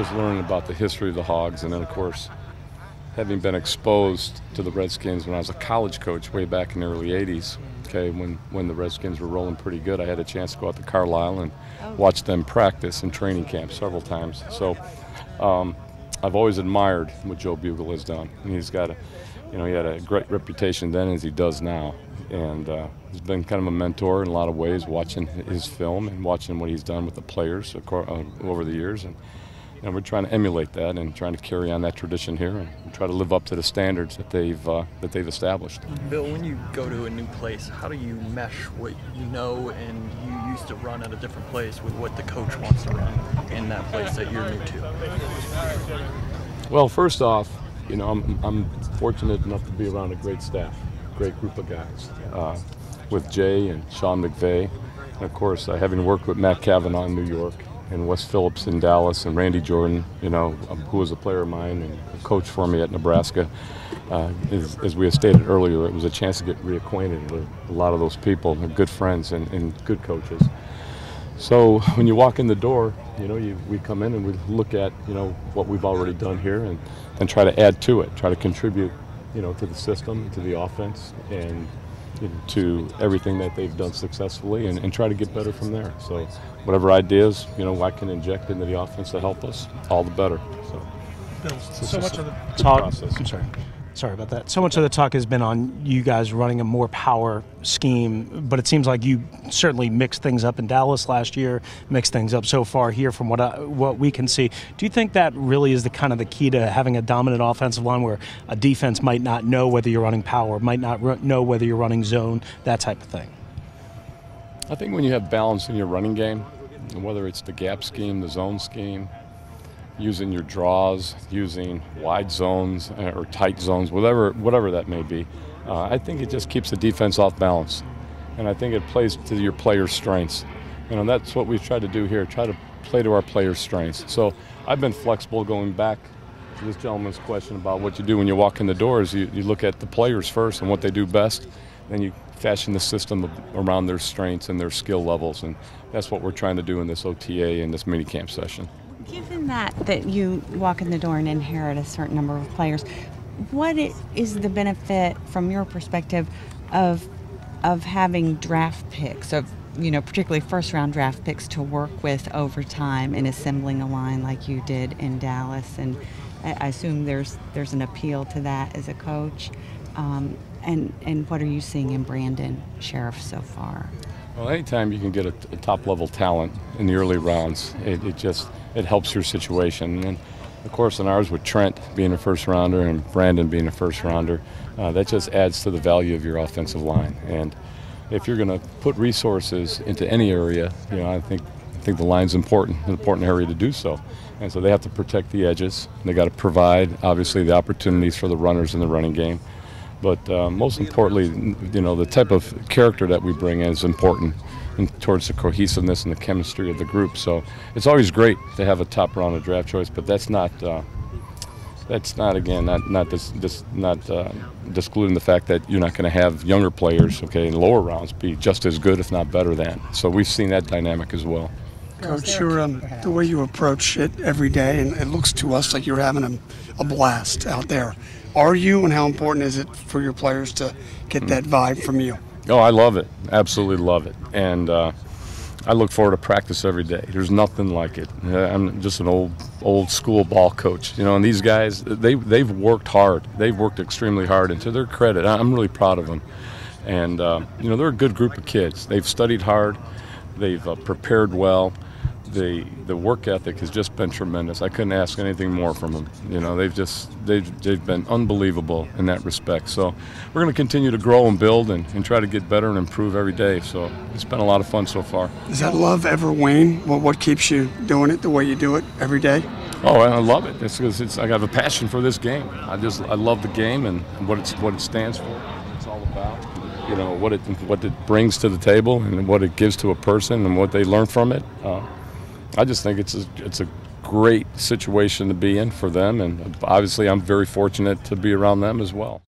just learning about the history of the Hogs, and then of course having been exposed to the Redskins when I was a college coach way back in the early 80s, okay, when the Redskins were rolling pretty good. I had a chance to go out to Carlisle and watch them practice in training camp several times. So I've always admired what Joe Bugel has done. And he's got he had a great reputation then as he does now. And he's been kind of a mentor in a lot of ways, watching his film and watching what he's done with the players over the years. And we're trying to emulate that and trying to carry on that tradition here and try to live up to the standards that they've established. Bill, when you go to a new place, how do you mesh what you know and you used to run at a different place with what the coach wants to run in that place that you're new to? Well, first off, I'm fortunate enough to be around a great staff, great group of guys, with Jay and Sean McVay, and of course having worked with Matt Callahan in New York, and Wes Phillips in Dallas, and Randy Jordan, who was a player of mine and a coach for me at Nebraska. As we had stated earlier, it was a chance to get reacquainted with a lot of those people. They're good friends and good coaches. So when you walk in the door, we come in and we look at what we've already done here and try to add to it, try to contribute to the system, to the offense, and to everything that they've done successfully, and try to get better from there. So whatever ideas I can inject into the offense to help us, all the better. Bill, so much of the talk. I'm sorry about that. So much of the talk has been on you guys running a more power scheme, but it seems like you certainly mixed things up in Dallas last year, mixed things up so far here from what we can see. Do you think that really is the kind of the key to having a dominant offensive line where a defense might not know whether you're running power, might not know whether you're running zone, that type of thing? I think when you have balance in your running game, whether it's the gap scheme, the zone scheme, using your draws, using wide zones or tight zones, whatever that may be, I think it just keeps the defense off balance, and I think it plays to your players' strengths. That's what we've tried to do here, try to play to our players' strengths. So I've been flexible. Going back to this gentleman's question about what you do when you walk in the doors, you look at the players first and what they do best, then you fashion the system around their strengths and their skill levels, and that's what we're trying to do in this OTA and this minicamp session. Given that you walk in the door and inherit a certain number of players, what is the benefit from your perspective of having draft picks, of particularly first-round draft picks to work with over time in assembling a line like you did in Dallas? And I assume there's an appeal to that as a coach. And what are you seeing in Brandon Sheriff so far? Well, anytime you can get a top-level talent in the early rounds, it helps your situation. And of course, in ours with Trent being a first-rounder and Brandon being a first-rounder, that just adds to the value of your offensive line. And if you're going to put resources into any area, I think the line's an important area to do so. And so they have to protect the edges. They got to provide, obviously, the opportunities for the runners in the running game. But most importantly, the type of character that we bring in is important towards the cohesiveness and the chemistry of the group. So it's always great to have a top round of draft choice, but that's not discluding the fact that you're not going to have younger players, in lower rounds, be just as good, if not better than. So we've seen that dynamic as well. Coach, the way you approach it every day, and it looks to us like you're having a blast out there. Are you, and how important is it for your players to get that vibe from you? Oh, I love it. Absolutely love it. And I look forward to practice every day. There's nothing like it. I'm just an old school ball coach. And these guys, they've worked hard. They've worked extremely hard, and to their credit, I'm really proud of them. And they're a good group of kids. They've studied hard. They've prepared well. The work ethic has just been tremendous. I couldn't ask anything more from them. They've been unbelievable in that respect. So we're going to continue to grow and build and try to get better and improve every day. So it's been a lot of fun so far. Does that love ever wane? What keeps you doing it the way you do it every day? Oh, I love it. It's because I have a passion for this game. I love the game and what it stands for. What it's all about. What it brings to the table and what it gives to a person and what they learn from it. I just think it's a great situation to be in for them, and obviously I'm very fortunate to be around them as well.